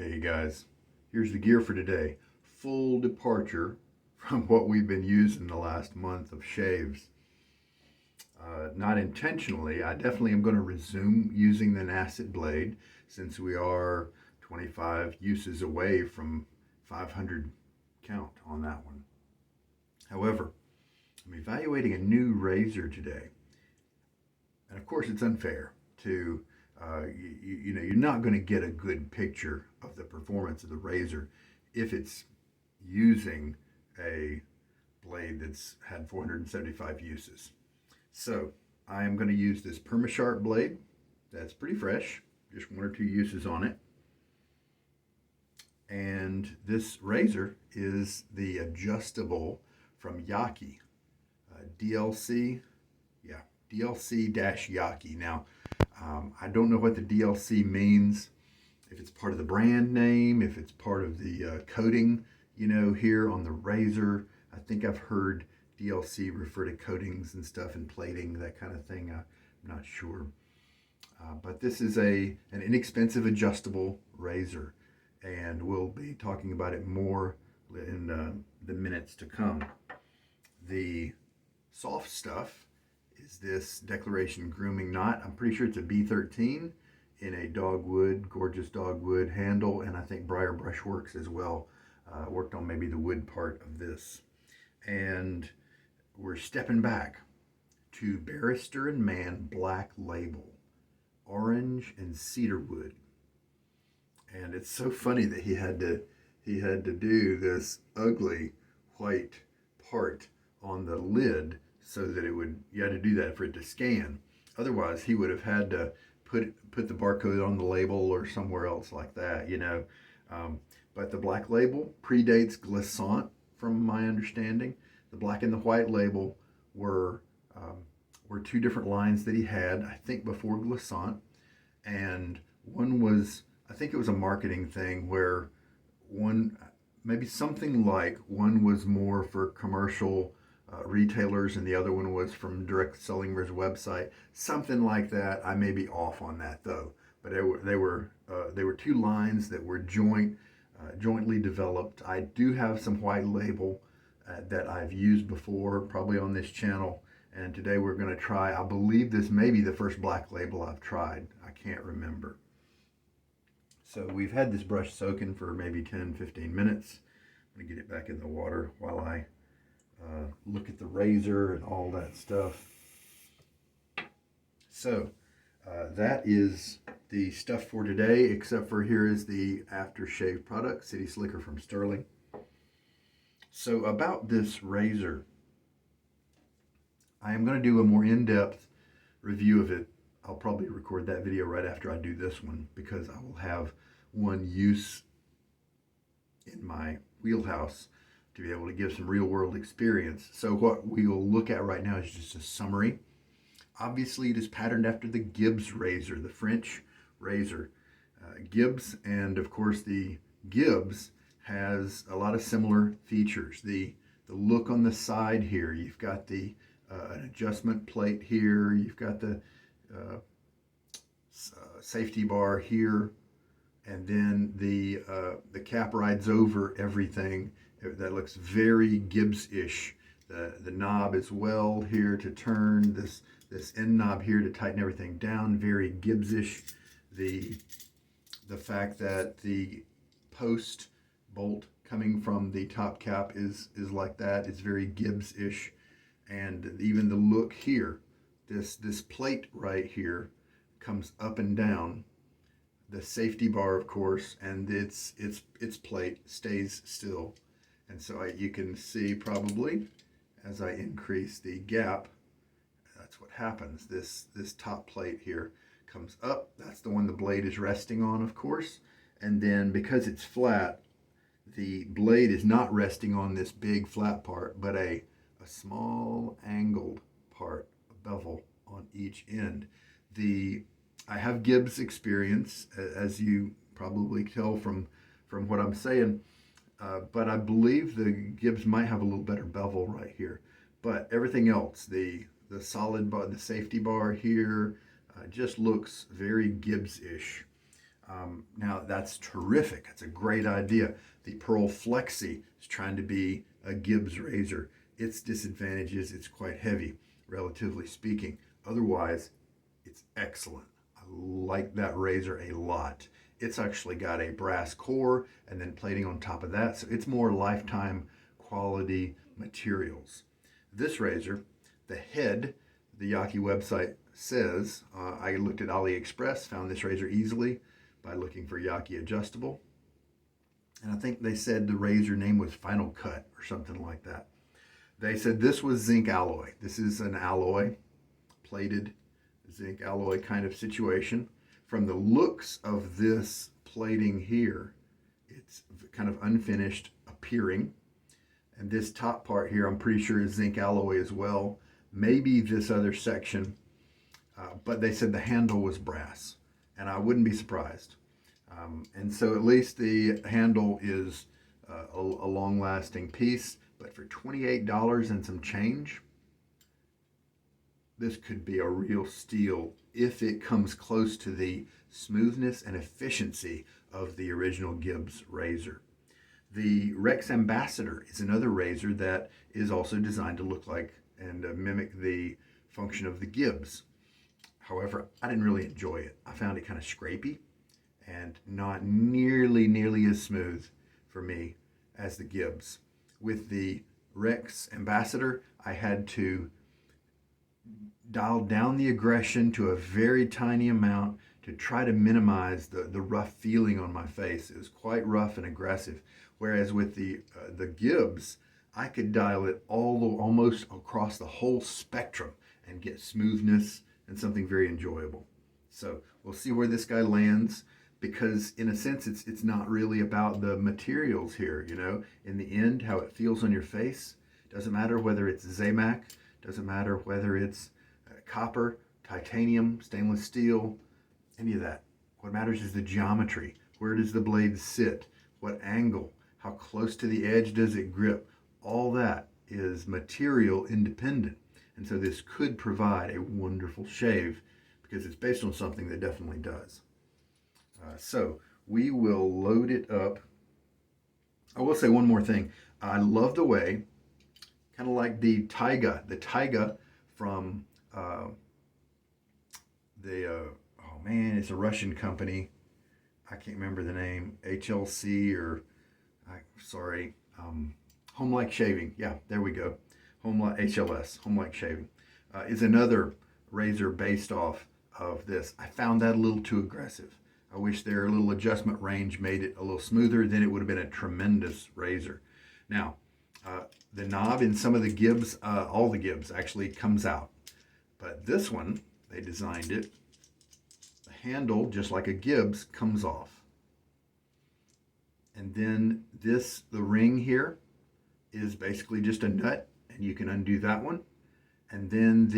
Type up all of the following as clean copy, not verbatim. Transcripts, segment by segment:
Hey guys, here's the gear for today. Full departure from what we've been using the last month of shaves. Not intentionally, I definitely am going to resume using the acid blade since we are 25 uses away from 500 count on that one. However, I'm evaluating a new razor today. And of course, it's unfair to you're not going to get a good picture of the performance of the razor if it's using a blade that's had 475 uses. So I am going to use this Perma-Sharp blade that's pretty fresh, just one or two uses on it. And this razor is the adjustable from Yaqi, DLC, yeah, DLC-Yaqi. Now, I don't know what the DLC means, if it's part of the brand name, if it's part of the coating, here on the razor. I think I've heard DLC refer to coatings and stuff and plating, that kind of thing. I'm not sure. But this is an inexpensive adjustable razor, and we'll be talking about it more in the minutes to come. The soft stuff is this Declaration Grooming knot. I'm pretty sure it's a B13 in a dogwood, gorgeous dogwood handle, and I think Briar brushworks as well. Worked on maybe the wood part of this. And we're stepping back to Barrister and Mann Black Label, orange and cedarwood. And it's so funny that he had to do this ugly white part on the lid so that you had to do that for it to scan. Otherwise, he would have had to put the barcode on the label or somewhere else like that, But the black label predates glissant, from my understanding. The black and the white label were two different lines that he had, I think, before glissant. And one was, I think it was a marketing thing where maybe something like one was more for commercial retailers and the other one was from Direct Selling's website, something like that. I may be off on that though, but they were two lines that were jointly developed. I do have some white label that I've used before, probably on this channel, and today we're going to try, I believe this may be the first black label I've tried. I can't remember. So we've had this brush soaking for maybe 10-15 minutes. I'm going to get it back in the water while I look at the razor and all that stuff. So that is the stuff for today, except for here is the aftershave product, City Slicker from Stirling. So about this razor, I am going to do a more in-depth review of it. I'll probably record that video right after I do this one because I will have one use in my wheelhouse to be able to give some real world experience. So what we will look at right now is just a summary. Obviously, it is patterned after the Gibbs razor, the French razor. Gibbs, and of course the Gibbs has a lot of similar features. The look on the side here, you've got the an adjustment plate here, you've got the safety bar here, and then the cap rides over everything. That looks very Gibbs-ish. The knob as well here to turn, this end knob here to tighten everything down, very Gibbs-ish. The fact that the post bolt coming from the top cap is like that, is very Gibbs-ish. And even the look here, this plate right here comes up and down. The safety bar, of course, and its plate stays still. And so you can see probably as I increase the gap, that's what happens. This top plate here comes up. That's the one the blade is resting on, of course. And then because it's flat, the blade is not resting on this big flat part, but a small angled part, a bevel on each end. I have Gibbs experience, as you probably tell from what I'm saying. But I believe the Gibbs might have a little better bevel right here. But everything else, the solid bar, the safety bar here, just looks very Gibbs-ish. Now that's terrific. That's a great idea. The Pearl Flexi is trying to be a Gibbs razor. Its disadvantage is it's quite heavy, relatively speaking. Otherwise, it's excellent. I like that razor a lot. It's actually got a brass core and then plating on top of that, so it's more lifetime quality materials. This razor, the head, the Yaqi website says, I looked at AliExpress, found this razor easily by looking for Yaqi adjustable. And I think they said the razor name was Final Cut or something like that. They said this was zinc alloy. This is an alloy, plated zinc alloy kind of situation. From the looks of this plating here, it's kind of unfinished appearing. And this top part here, I'm pretty sure is zinc alloy as well. Maybe this other section, but they said the handle was brass, and I wouldn't be surprised. And so at least the handle is a long-lasting piece, but for $28 and some change, this could be a real steal if it comes close to the smoothness and efficiency of the original Gibbs razor. The Rex Ambassador is another razor that is also designed to look like and mimic the function of the Gibbs. However, I didn't really enjoy it. I found it kind of scrapey and not nearly as smooth for me as the Gibbs. With the Rex Ambassador, I had to dial down the aggression to a very tiny amount to try to minimize the rough feeling on my face. It was quite rough and aggressive. Whereas with the Gibbs, I could dial it almost across the whole spectrum and get smoothness and something very enjoyable. So we'll see where this guy lands, because in a sense it's not really about the materials here, you know. In the end, how it feels on your face doesn't matter whether it's Zamac, doesn't matter whether it's copper, titanium, stainless steel, any of that. What matters is the geometry. Where does the blade sit? What angle? How close to the edge does it grip? All that is material independent. And so this could provide a wonderful shave because it's based on something that definitely does. So we will load it up. I will say one more thing. I love the way, kind of like the Taiga from oh man, it's a Russian company. I can't remember the name, HLC or, Home Like Shaving. Yeah, there we go. HLS, Home Like Shaving, is another razor based off of this. I found that a little too aggressive. I wish their little adjustment range made it a little smoother. Then it would have been a tremendous razor. Now, the knob in some of the Gibbs, all the Gibbs actually comes out. But this one, they designed it. The handle, just like a Gibbs, comes off. And then the ring here is basically just a nut, and you can undo that one. And then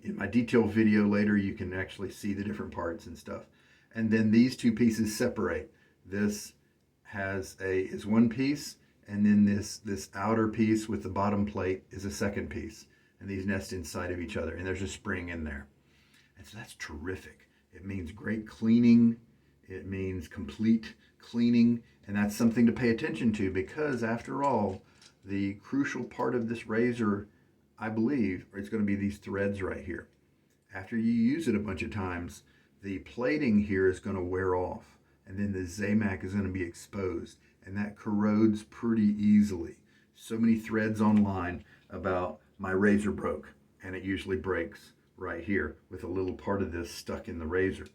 in my detailed video later, you can actually see the different parts and stuff. And then these two pieces separate. This is one piece, and then this outer piece with the bottom plate is a second piece. And these nest inside of each other, and there's a spring in there. And so that's terrific. It means great cleaning. It means complete cleaning, and that's something to pay attention to, because after all, the crucial part of this razor, I believe, is going to be these threads right here. After you use it a bunch of times, the plating here is going to wear off, and then the Zamac is going to be exposed, and that corrodes pretty easily. So many threads online about my razor broke, and it usually breaks right here with a little part of this stuck in the razor.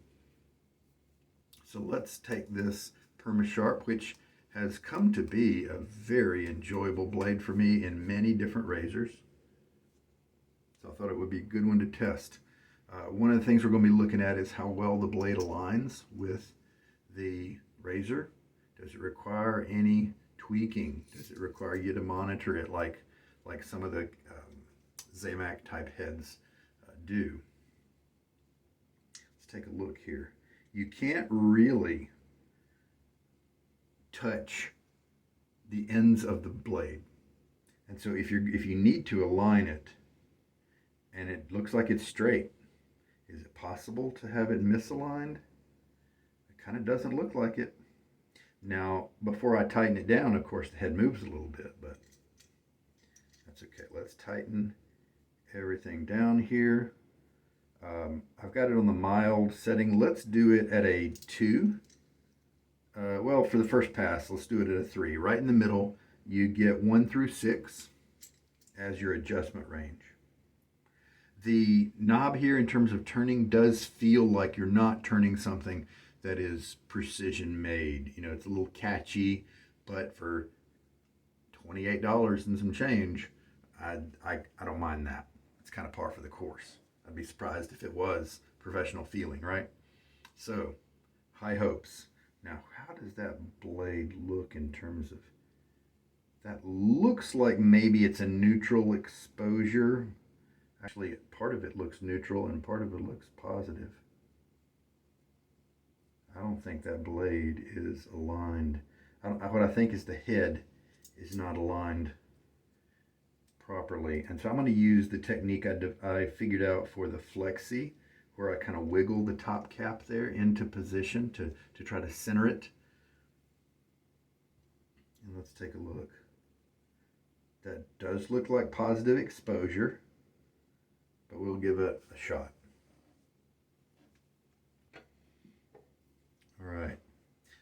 So let's take this Perma-Sharp, which has come to be a very enjoyable blade for me in many different razors. So I thought it would be a good one to test. One of the things we're going to be looking at is how well the blade aligns with the razor. Does it require any tweaking? Does it require you to monitor it like some of the Zamac type heads do? Let's take a look here. You can't really touch the ends of the blade, and so if you need to align it and it looks like it's straight, is it possible to have it misaligned? I kind of doesn't look like it. Now, before I tighten it down, of course, the head moves a little bit, but that's okay. Let's tighten everything down here. I've got it on the mild setting. Let's do it at a 2. Well, for the first pass, let's do it at a 3. Right in the middle, you get 1 through 6 as your adjustment range. The knob here, in terms of turning, does feel like you're not turning something that is precision made. You know, it's a little catchy, but for $28 and some change, I don't mind that. It's kind of par for the course. I'd be surprised if it was professional feeling, right? So, high hopes. Now, how does that blade look in terms of... That looks like maybe it's a neutral exposure. Actually, part of it looks neutral and part of it looks positive. I don't think that blade is aligned. What I think is the head is not aligned properly. And so I'm going to use the technique I figured out for the flexi, where I kind of wiggle the top cap there into position to try to center it. And let's take a look. That does look like positive exposure, but we'll give it a shot. All right.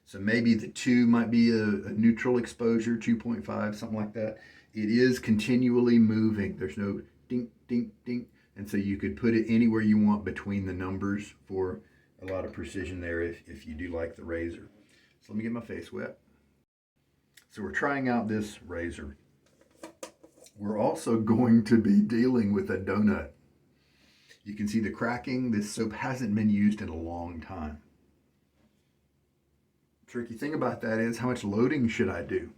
So maybe the 2 might be a neutral exposure, 2.5, something like that. It is continually moving. There's no dink, dink, dink. And so you could put it anywhere you want between the numbers for a lot of precision there if you do like the razor. So let me get my face wet. So we're trying out this razor. We're also going to be dealing with a donut. You can see the cracking. This soap hasn't been used in a long time. Tricky thing about that is, how much loading should I do?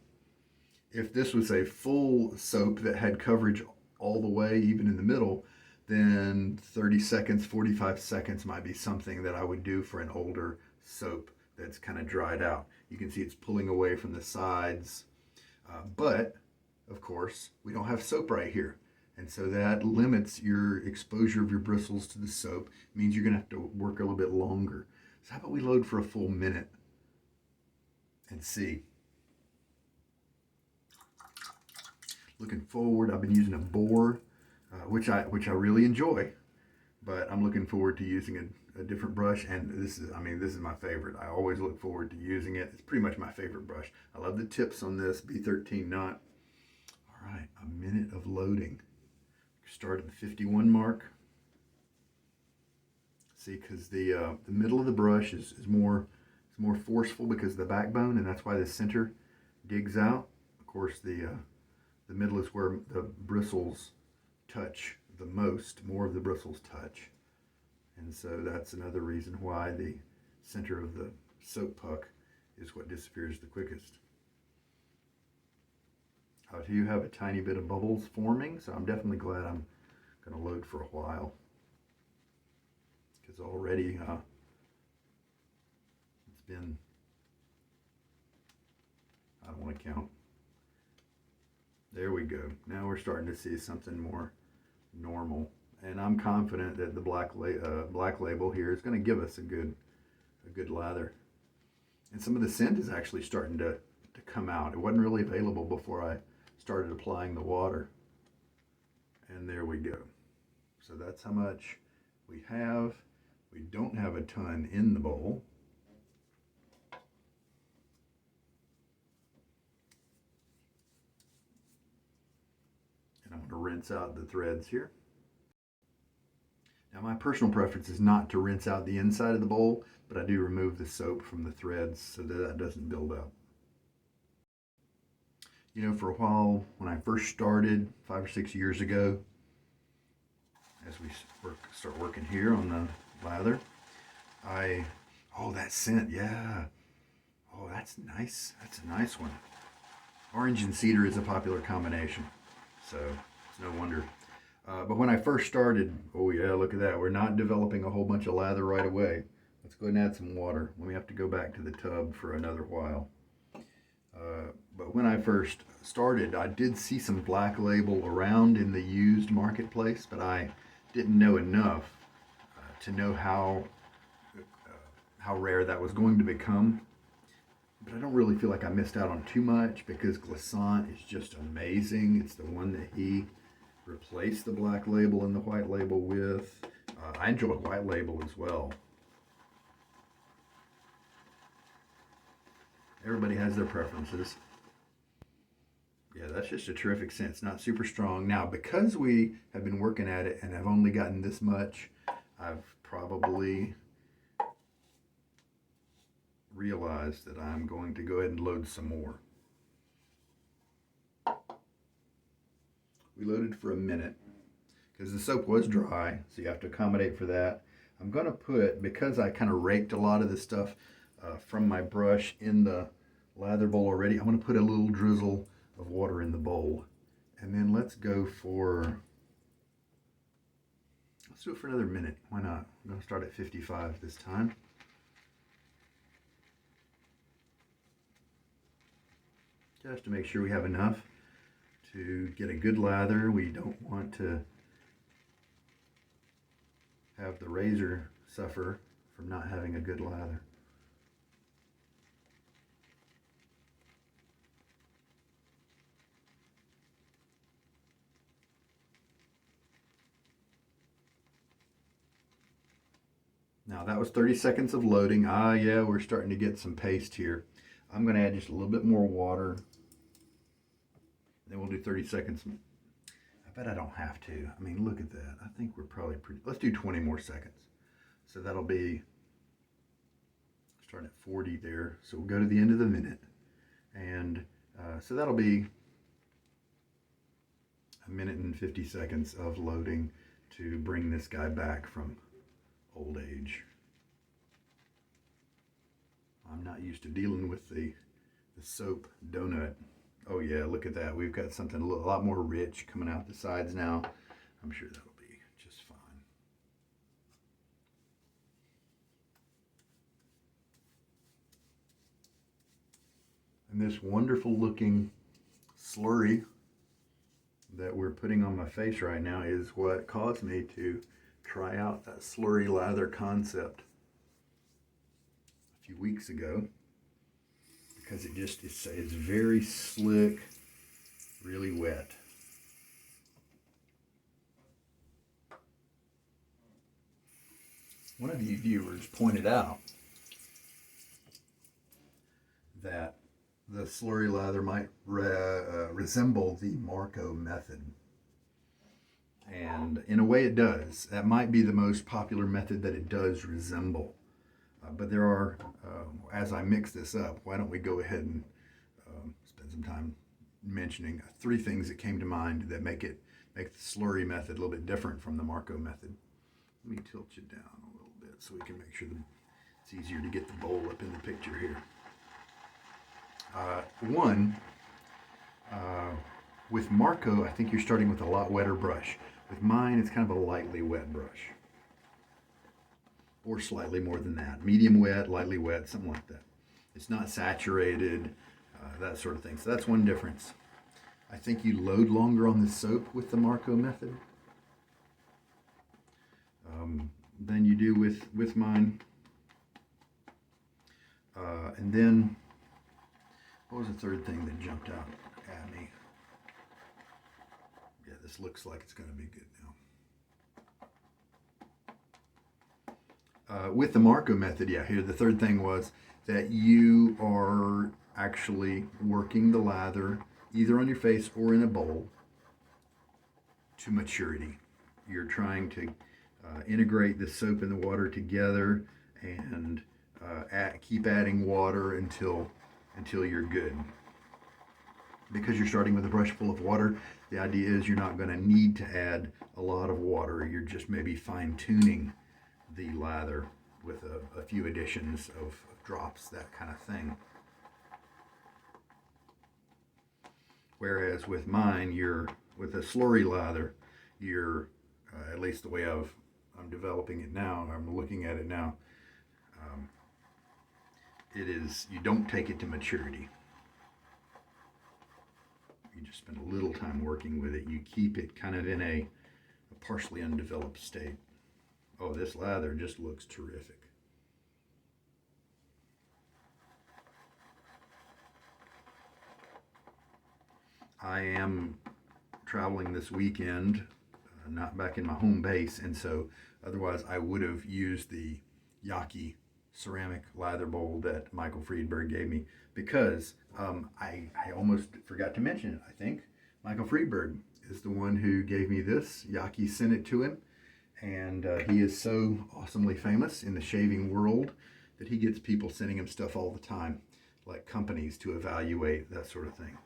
If this was a full soap that had coverage all the way, even in the middle, then 30 seconds, 45 seconds might be something that I would do for an older soap that's kind of dried out. You can see it's pulling away from the sides. But, of course, we don't have soap right here. And so that limits your exposure of your bristles to the soap. It means you're going to have to work a little bit longer. So how about we load for a full minute and see. Looking forward, I've been using a bore, which I really enjoy, but I'm looking forward to using a different brush. And this is my favorite. I always look forward to using it. It's pretty much my favorite brush. I love the tips on this B13 knot. All right, a minute of loading. Start at the 51 mark. See, because the middle of the brush is more forceful because of the backbone, and that's why the center digs out. Of course, the middle is where the bristles touch the most. More of the bristles touch, and so that's another reason why the center of the soap puck is what disappears the quickest. I do have a tiny bit of bubbles forming, so I'm definitely glad I'm going to load for a while, because already it's been, I don't want to count. There we go. Now we're starting to see something more normal, and I'm confident that the black label here is going to give us a good lather. And some of the scent is actually starting to come out. It wasn't really available before I started applying the water. And there we go. So that's how much we have. We don't have a ton in the bowl. And I'm going to rinse out the threads here. Now my personal preference is not to rinse out the inside of the bowl, but I do remove the soap from the threads so that that doesn't build up. You know, for a while, when I first started 5 or 6 years ago, as we start working here on the lather, oh, that scent, yeah. Oh, that's nice. That's a nice one. Orange and cedar is a popular combination, so it's no wonder. But when I first started, oh yeah, look at that. We're not developing a whole bunch of lather right away. Let's go ahead and add some water. We have to go back to the tub for another while. But when I first started, I did see some black label around in the used marketplace, but I didn't know enough to know how how rare that was going to become. But I don't really feel like I missed out on too much because Glissant is just amazing. It's the one that he replaced the black label and the white label with. I enjoy white label as well. Everybody has their preferences. Yeah, that's just a terrific scent. It's not super strong. Now, because we have been working at it and I've only gotten this much, I've probably realized that I'm going to go ahead and load some more. We loaded for a minute because the soap was dry, so you have to accommodate for that. I'm going to put, because I kind of raked a lot of this stuff from my brush in the lather bowl already, I'm going to put a little drizzle of water in the bowl. And then let's do it for another minute. Why not? I'm going to start at 55 this time. Just to make sure we have enough to get a good lather. We don't want to have the razor suffer from not having a good lather. Now that was 30 seconds of loading. Ah, yeah, we're starting to get some paste here. I'm going to add just a little bit more water. Then we'll do 30 seconds. I bet I don't have to. I mean, look at that. I think we're probably pretty, let's do 20 more seconds. So that'll be, starting at 40 there. So we'll go to the end of the minute. And so that'll be a minute and 50 seconds of loading to bring this guy back from old age. I'm not used to dealing with the soap donut. Oh yeah, look at that. We've got something a lot more rich coming out the sides now. I'm sure that'll be just fine. And this wonderful looking slurry that we're putting on my face right now is what caused me to try out that slurry lather concept a few weeks ago, because it's very slick, really wet. One of you viewers pointed out that the slurry lather might resemble the Marco method. And in a way it does. That might be the most popular method that it does resemble. But there are, as I mix this up, why don't we go ahead and spend some time mentioning 3 things that came to mind that make the slurry method a little bit different from the Marco method. Let me tilt you down a little bit so we can make sure that it's easier to get the bowl up in the picture here. With Marco, I think you're starting with a lot wetter brush. With mine, it's kind of a lightly wet brush. Or slightly more than that. Medium wet, lightly wet, something like that. It's not saturated, that sort of thing. So that's one difference. I think you load longer on the soap with the Marco method than you do with mine. And then, what was the third thing that jumped out at me? Yeah, this looks like it's going to be good now. With the Marco method, yeah, here the third thing was that you are actually working the lather either on your face or in a bowl to maturity. You're trying to integrate the soap and the water together and keep adding water until you're good. Because you're starting with a brush full of water, the idea is you're not going to need to add a lot of water. You're just maybe fine-tuning the lather with a few additions of drops, that kind of thing. Whereas with mine, with a slurry lather, you're at least the way I'm developing it now, I'm looking at it now, you don't take it to maturity. You just spend a little time working with it. You keep it kind of in a partially undeveloped state. Oh, this lather just looks terrific. I am traveling this weekend, not back in my home base, and so otherwise I would have used the Yaqi ceramic lather bowl that Michael Freedberg gave me, because I almost forgot to mention it. I think Michael Freedberg is the one who gave me this. Yaqi sent it to him, and he is so awesomely famous in the shaving world that he gets people sending him stuff all the time, like companies to evaluate, that sort of thing,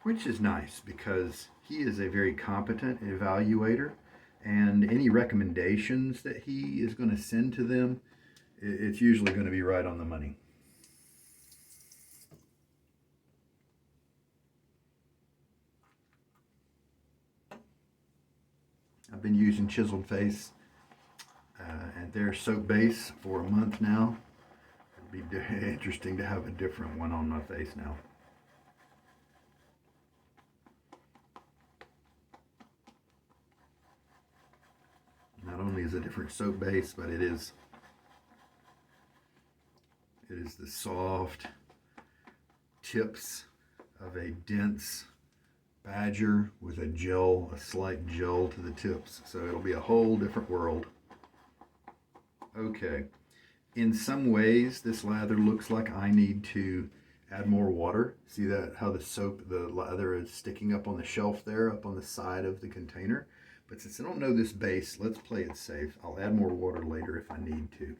which is nice because he is a very competent evaluator, and any recommendations that he is going to send to them, it's usually going to be right on the money. I've been using Chiseled Face and their soap base for a month now. It'll be interesting to have a different one on my face now. Not only is it a different soap base, but it is the soft tips of a dense badger with a slight gel to the tips. So it'll be a whole different world. Okay. In some ways, this lather looks like I need to add more water. See that, how the lather is sticking up on the shelf there, up on the side of the container. But since I don't know this base, let's play it safe. I'll add more water later if I need to.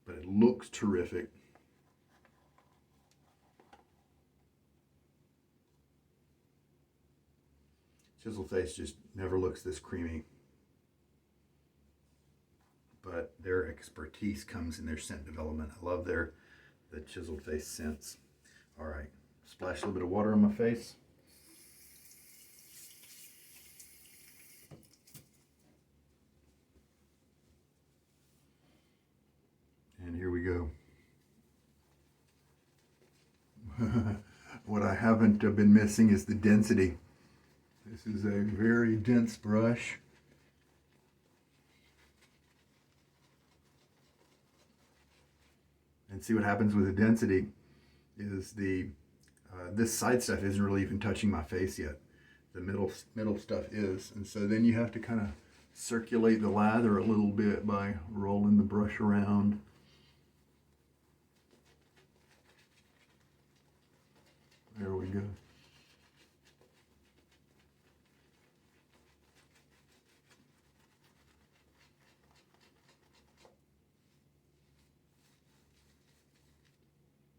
But it looks terrific. Chisel Face just never looks this creamy. But their expertise comes in their scent development. I love the Chiseled Face scents. All right, splash a little bit of water on my face. And here we go. What I haven't been missing is the density. This is a very dense brush. And see what happens with the density is this side stuff isn't really even touching my face yet. The middle stuff is. And so then you have to kind of circulate the lather a little bit by rolling the brush around. There we go.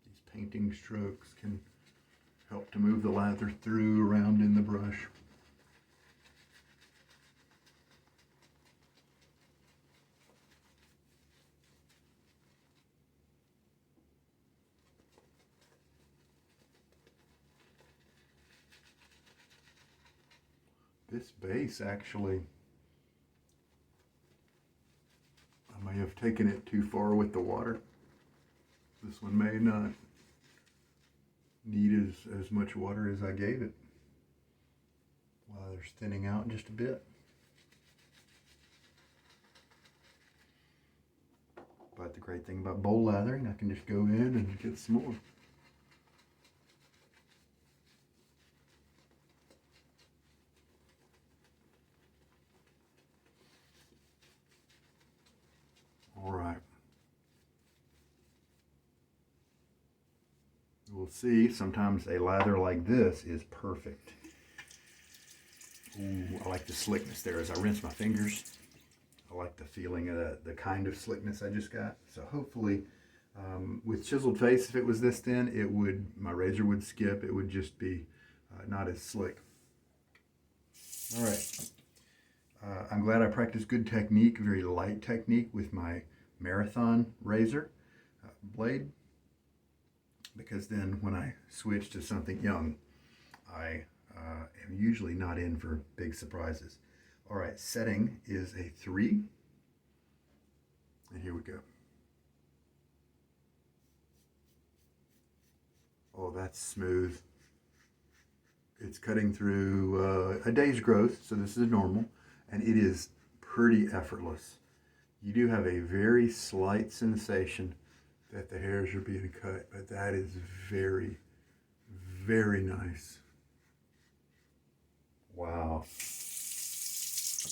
These painting strokes can help to move the lather through around in the brush. This base actually, I may have taken it too far with the water. This one may not need as much water as I gave it. Lather's thinning out just a bit. But the great thing about bowl lathering, I can just go in and get some more. All right. We'll see, sometimes a lather like this is perfect. Ooh, I like the slickness there as I rinse my fingers. I like the feeling of the kind of slickness I just got. So hopefully, with Chiseled Face, if it was this thin, my razor would skip. It would just be not as slick. All right. I'm glad I practiced good technique, very light technique with my Marathon razor blade, because then when I switch to something young, I am usually not in for big surprises. All right, setting is a 3, and here we go. Oh, that's smooth. It's cutting through a day's growth, so this is normal, and it is pretty effortless. You do have a very slight sensation that the hairs are being cut, but that is very, very nice. Wow.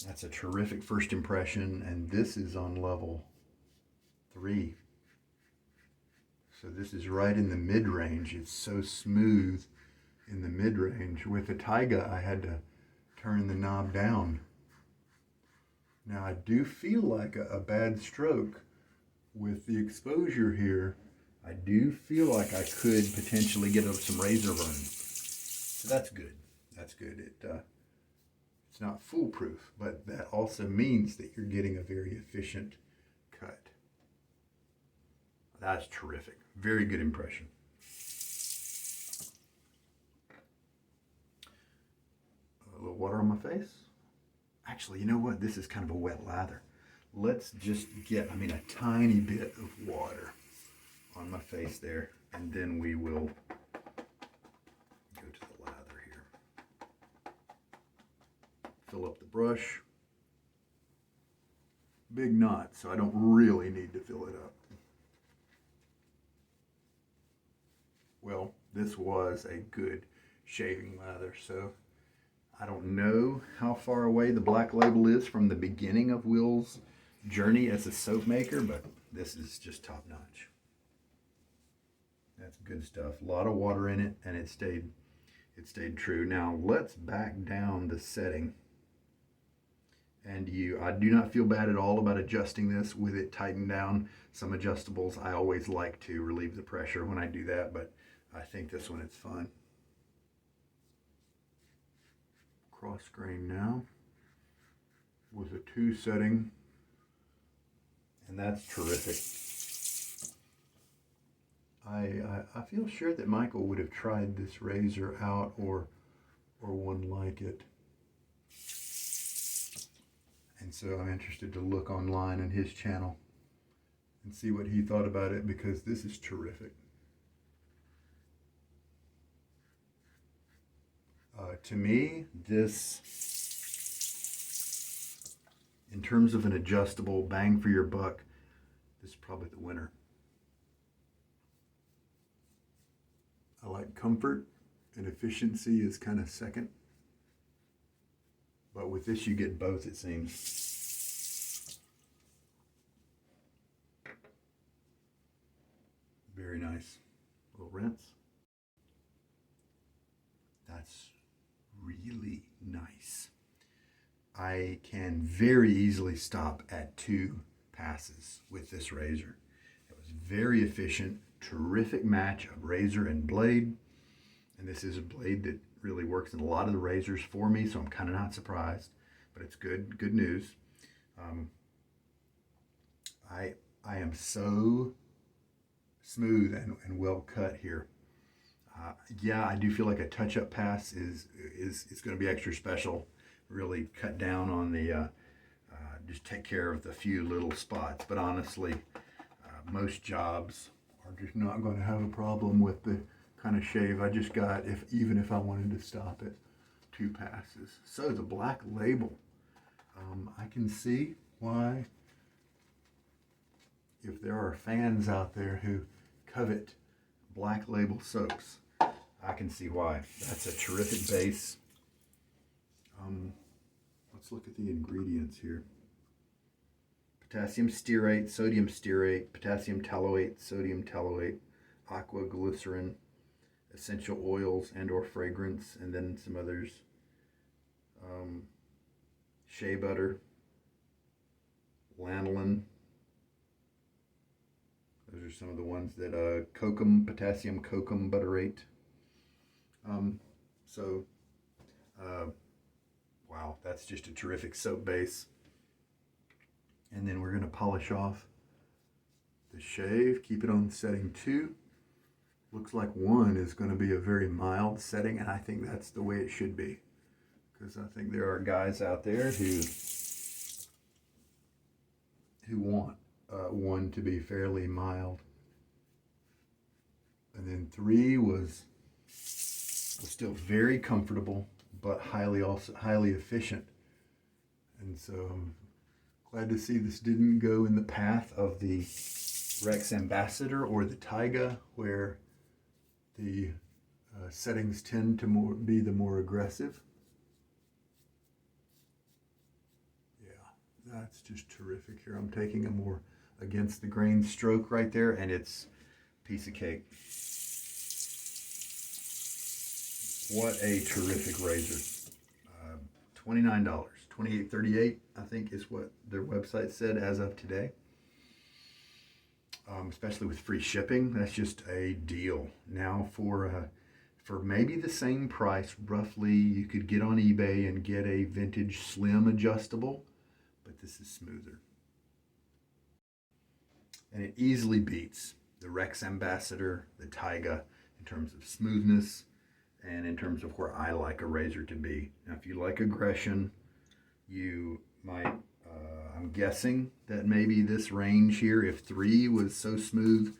That's a terrific first impression, and this is on level 3. So this is right in the mid-range. It's so smooth in the mid-range. With the Taiga, I had to turn the knob down. Now I do feel like a bad stroke with the exposure here. I do feel like I could potentially get some razor burn. So that's good. That's good. It's not foolproof, but that also means that you're getting a very efficient cut. That's terrific. Very good impression. A little water on my face. Actually, you know what? This is kind of a wet lather. Let's just get, a tiny bit of water on my face there, and then we will go to the lather here. Fill up the brush. Big knot, so I don't really need to fill it up. Well, this was a good shaving lather, so I don't know how far away the Black Label is from the beginning of Will's journey as a soap maker, but this is just top notch. That's good stuff. A lot of water in it, and it stayed true. Now let's back down the setting. And I do not feel bad at all about adjusting this with it tightened down. Some adjustables, I always like to relieve the pressure when I do that, but I think this one is fine. Cross grain now with a 2 setting, and that's terrific. I feel sure that Michael would have tried this razor out or one like it. And so I'm interested to look online on his channel and see what he thought about it, because this is terrific. To me, this, in terms of an adjustable bang for your buck, this is probably the winner. I like comfort, and efficiency is kind of second. But with this, you get both, it seems. Very nice. A little rinse. That's really nice. I can very easily stop at 2 passes with this razor. It was very efficient, terrific match of razor and blade. And this is a blade that really works in a lot of the razors for me, so I'm kind of not surprised, but it's good news. I am so smooth and well cut here. Yeah, I do feel like a touch-up pass is going to be extra special. Really cut down on the, just take care of the few little spots. But honestly, most jobs are just not going to have a problem with the kind of shave I just got, even if I wanted to stop at 2 passes. So the Black Label, I can see why, if there are fans out there who covet Black Label soaps, I can see why. That's a terrific base. Let's look at the ingredients here. Potassium stearate, sodium stearate, potassium taloate, sodium taloate, aqua glycerin, essential oils and or fragrance, and then some others. Shea butter, lanolin. Those are some of the ones that, kokum, potassium kokum butterate. Wow, that's just a terrific soap base. And then we're going to polish off the shave, keep it on setting 2. Looks like 1 is going to be a very mild setting, and I think that's the way it should be, because I think there are guys out there who want 1 to be fairly mild. And then 3 was still very comfortable, but highly efficient. And so I'm glad to see this didn't go in the path of the Rex Ambassador or the Taiga, where the settings tend to be the more aggressive. That's just terrific here. I'm taking a more against the grain stroke right there, and it's a piece of cake. What a terrific razor. $29, $28.38, I think is what their website said as of today. Especially with free shipping, that's just a deal. Now for maybe the same price, roughly, you could get on eBay and get a vintage slim adjustable, but this is smoother. And it easily beats the Rex Ambassador, the Taiga, in terms of smoothness and in terms of where I like a razor to be. Now, if you like aggression, you might, I'm guessing that maybe this range here, if 3 was so smooth,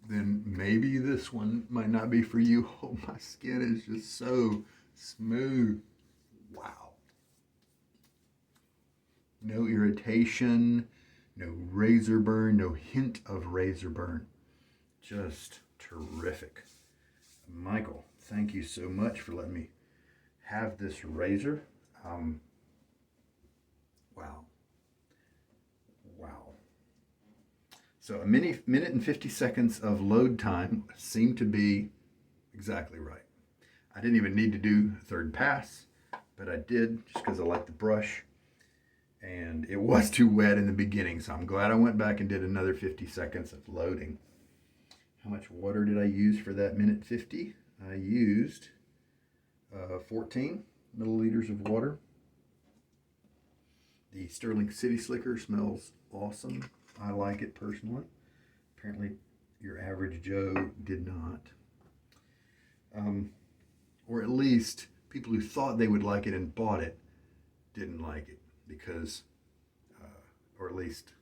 then maybe this one might not be for you. Oh, my skin is just so smooth. Wow. No irritation, no razor burn, no hint of razor burn. Just terrific. Michael, thank you so much for letting me have this razor. Wow. Wow. So a minute and 50 seconds of load time seemed to be exactly right. I didn't even need to do third pass, but I did just because I like the brush. And it was too wet in the beginning, so I'm glad I went back and did another 50 seconds of loading. How much water did I use for that minute 50? I used 14 milliliters of water. The Stirling City Slicker smells awesome. I like it personally. Apparently your average Joe did not. Or at least people who thought they would like it and bought it didn't like it because, or at least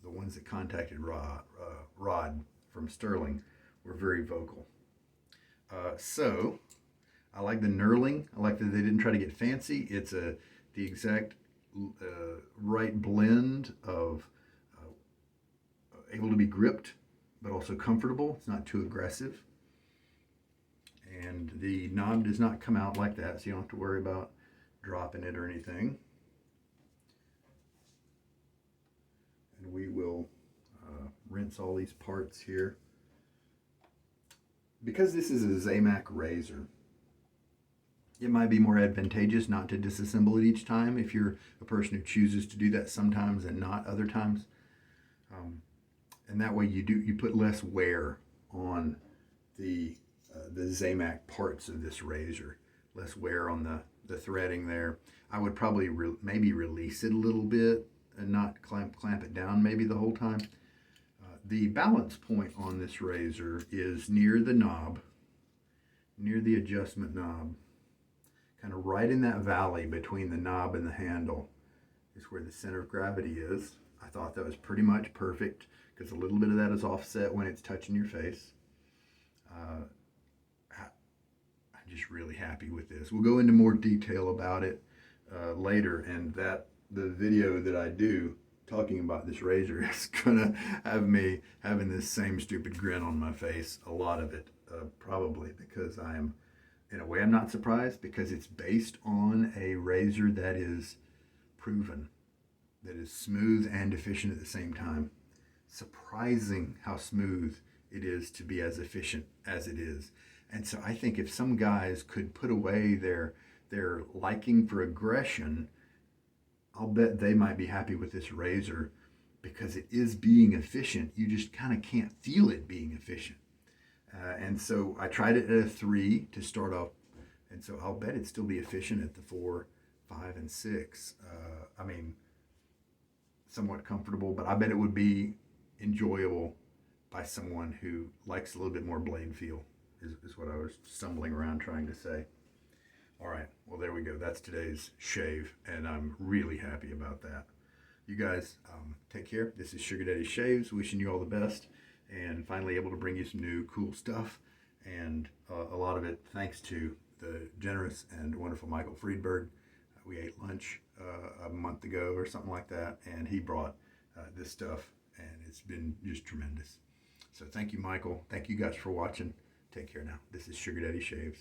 the ones that contacted Rod from Stirling were very vocal. So I like the knurling. I like that they didn't try to get fancy. It's the exact right blend of able to be gripped, but also comfortable. It's not too aggressive. And the knob does not come out like that, so you don't have to worry about dropping it or anything. And we will rinse all these parts here. Because this is a Zamac razor, it might be more advantageous not to disassemble it each time if you're a person who chooses to do that sometimes and not other times. And that way you put less wear on the Zamac parts of this razor, less wear on the threading there. I would probably maybe release it a little bit and not clamp it down maybe the whole time. The balance point on this razor is near the knob, near the adjustment knob, kind of right in that valley between the knob and the handle is where the center of gravity is. I thought that was pretty much perfect because a little bit of that is offset when it's touching your face. I'm just really happy with this. We'll go into more detail about it later, and the video that I do talking about this razor is gonna have me having this same stupid grin on my face, a lot of it, probably because I am, in a way I'm not surprised, because it's based on a razor that is proven, that is smooth and efficient at the same time. Surprising how smooth it is to be as efficient as it is. And so I think if some guys could put away their liking for aggression, I'll bet they might be happy with this razor because it is being efficient. You just kind of can't feel it being efficient. And so I tried it at a 3 to start off, and so I'll bet it'd still be efficient at the 4, 5, and 6. I mean, somewhat comfortable, but I bet it would be enjoyable by someone who likes a little bit more blade feel, is what I was stumbling around trying to say. All right, well, there we go. That's today's shave, and I'm really happy about that. You guys, take care. This is Sugar Daddy Shaves, wishing you all the best, and finally able to bring you some new cool stuff, and a lot of it thanks to the generous and wonderful Michael Freedberg. We ate lunch a month ago or something like that, and he brought this stuff, and it's been just tremendous. So thank you, Michael. Thank you guys for watching. Take care now. This is Sugar Daddy Shaves.